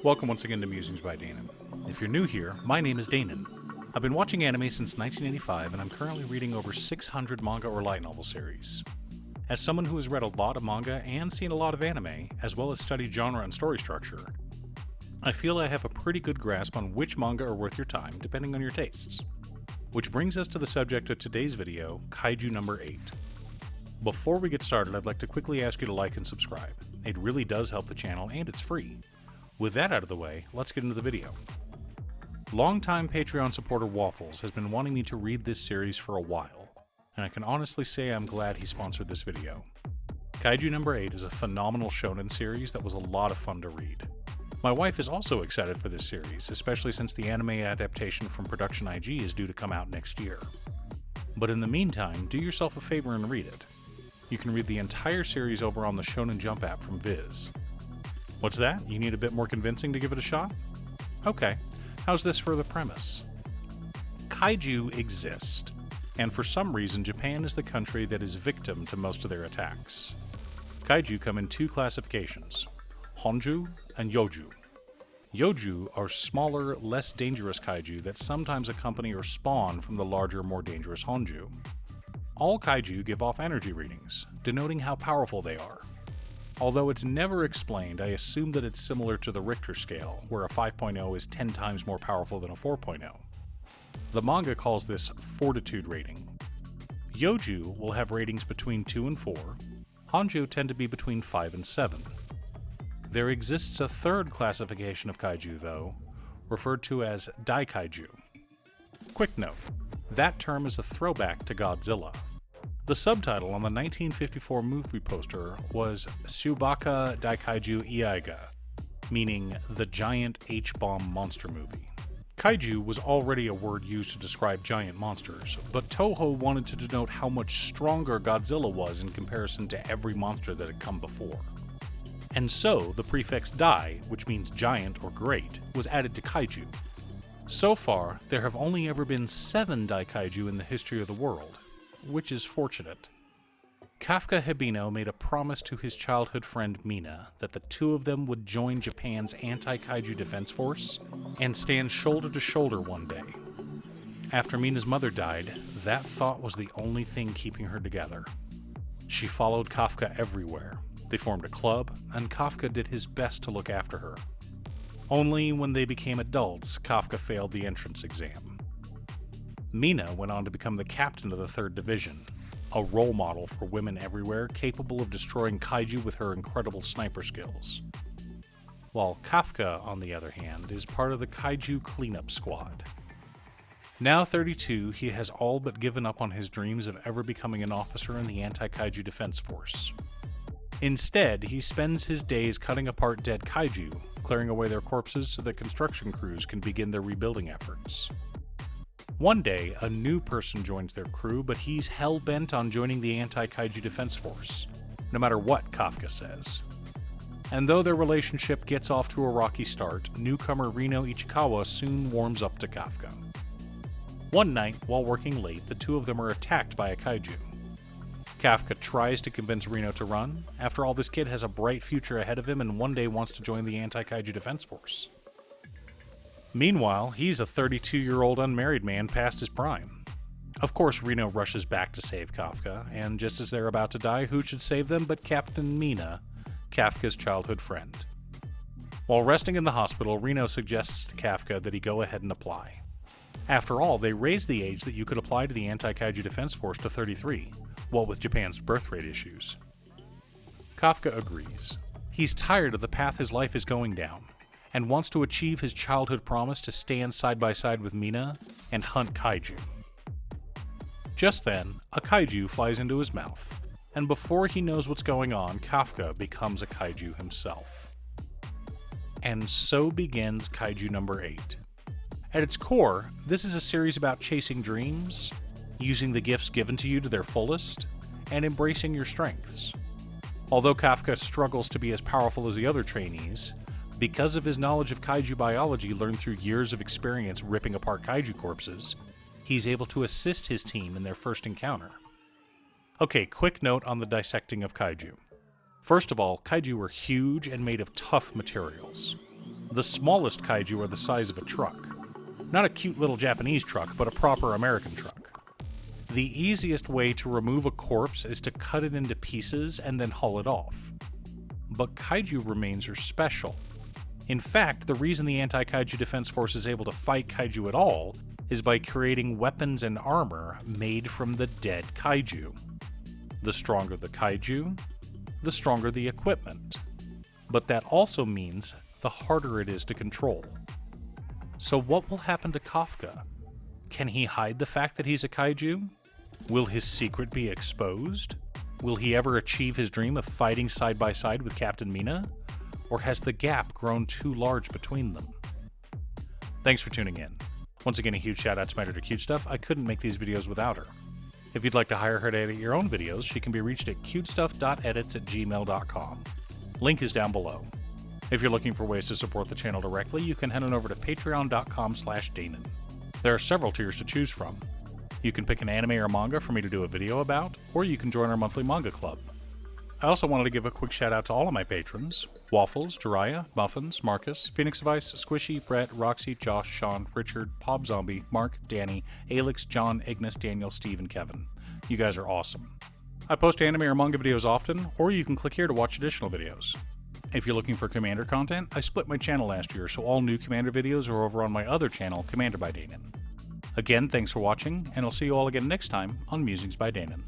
Welcome once again to Musings by Danon. If you're new here, my name is Danon. I've been watching anime since 1985, and I'm currently reading over 600 manga or light novel series. As someone who has read a lot of manga and seen a lot of anime, as well as studied genre and story structure, I feel I have a pretty good grasp on which manga are worth your time, depending on your tastes. Which brings us to the subject of today's video, Kaiju number 8. Before we get started, I'd like to quickly ask you to like and subscribe. It really does help the channel, and it's free. With that out of the way, let's get into the video. Longtime Patreon supporter Waffles has been wanting me to read this series for a while, and I can honestly say I'm glad he sponsored this video. Kaiju number 8 is a phenomenal shonen series that was a lot of fun to read. My wife is also excited for this series, especially since the anime adaptation from Production IG is due to come out next year. But in the meantime, do yourself a favor and read it. You can read the entire series over on the Shonen Jump app from Viz. What's that? You need a bit more convincing to give it a shot? Okay, how's this for the premise? Kaiju exist, and for some reason Japan is the country that is victim to most of their attacks. Kaiju come in two classifications, Honju and Yoju. Yoju are smaller, less dangerous kaiju that sometimes accompany or spawn from the larger, more dangerous Honju. All kaiju give off energy readings, denoting how powerful they are. Although it's never explained, I assume that it's similar to the Richter scale, where a 5.0 is 10 times more powerful than a 4.0. The manga calls this Fortitude rating. Yoju will have ratings between 2 and 4. Honju tend to be between 5 and 7. There exists a third classification of kaiju, though, referred to as Daikaiju. Quick note, that term is a throwback to Godzilla. The subtitle on the 1954 movie poster was Subaka Daikaiju Iaiga, meaning the giant H-bomb monster movie. Kaiju was already a word used to describe giant monsters, but Toho wanted to denote how much stronger Godzilla was in comparison to every monster that had come before. And so, the prefix Dai, which means giant or great, was added to Kaiju. So far, there have only ever been 7 Daikaiju in the history of the world, which is fortunate. Kafka Hibino made a promise to his childhood friend Mina that the two of them would join Japan's anti-kaiju defense force and stand shoulder to shoulder one day. After Mina's mother died, that thought was the only thing keeping her together. She followed Kafka everywhere. They formed a club, and Kafka did his best to look after her. Only when they became adults, Kafka failed the entrance exam. Mina went on to become the captain of the 3rd Division, a role model for women everywhere capable of destroying kaiju with her incredible sniper skills. While Kafka, on the other hand, is part of the Kaiju cleanup squad. Now 32, he has all but given up on his dreams of ever becoming an officer in the anti-kaiju defense force. Instead, he spends his days cutting apart dead kaiju, clearing away their corpses so that construction crews can begin their rebuilding efforts. One day, a new person joins their crew, but he's hell-bent on joining the anti-kaiju defense force, no matter what Kafka says. And though their relationship gets off to a rocky start, newcomer Rino Ichikawa soon warms up to Kafka. One night, while working late, the two of them are attacked by a kaiju. Kafka tries to convince Rino to run. After all, this kid has a bright future ahead of him and one day wants to join the anti-kaiju defense force. Meanwhile, he's a 32-year-old unmarried man past his prime. Of course, Rino rushes back to save Kafka, and just as they're about to die, who should save them but Captain Mina, Kafka's childhood friend. While resting in the hospital, Rino suggests to Kafka that he go ahead and apply. After all, they raised the age that you could apply to the anti-kaiju defense force to 33, what with Japan's birth rate issues. Kafka agrees. He's tired of the path his life is going down, and wants to achieve his childhood promise to stand side by side with Mina and hunt kaiju. Just then, a kaiju flies into his mouth, and before he knows what's going on, Kafka becomes a kaiju himself. And so begins Kaiju number 8. At its core, this is a series about chasing dreams, using the gifts given to you to their fullest, and embracing your strengths. Although Kafka struggles to be as powerful as the other trainees, because of his knowledge of kaiju biology learned through years of experience ripping apart kaiju corpses, he's able to assist his team in their first encounter. Okay, quick note on the dissecting of kaiju. First of all, kaiju are huge and made of tough materials. The smallest kaiju are the size of a truck. Not a cute little Japanese truck, but a proper American truck. The easiest way to remove a corpse is to cut it into pieces and then haul it off. But kaiju remains are special. In fact, the reason the Anti-Kaiju Defense Force is able to fight kaiju at all is by creating weapons and armor made from the dead kaiju. The stronger the kaiju, the stronger the equipment. But that also means the harder it is to control. So what will happen to Kafka? Can he hide the fact that he's a kaiju? Will his secret be exposed? Will he ever achieve his dream of fighting side by side with Captain Mina? Or has the gap grown too large between them? Thanks for tuning in. Once again, a huge shout out to my editor Cute Stuff. I couldn't make these videos without her. If you'd like to hire her to edit your own videos, she can be reached at cutestuff.edits@gmail.com. Link is down below. If you're looking for ways to support the channel directly, you can head on over to patreon.com/Danon. There are several tiers to choose from. You can pick an anime or manga for me to do a video about, or you can join our monthly manga club. I also wanted to give a quick shout out to all of my patrons: Waffles, Jiraiya, Muffins, Marcus, Phoenix Vice, Squishy, Brett, Roxy, Josh, Sean, Richard, Pob Zombie, Mark, Danny, Alix, John, Ignis, Daniel, Steve, and Kevin. You guys are awesome. I post anime or manga videos often, or you can click here to watch additional videos. If you're looking for Commander content, I split my channel last year, so all new Commander videos are over on my other channel, Commander by Danon. Again, thanks for watching, and I'll see you all again next time on Musings by Danon.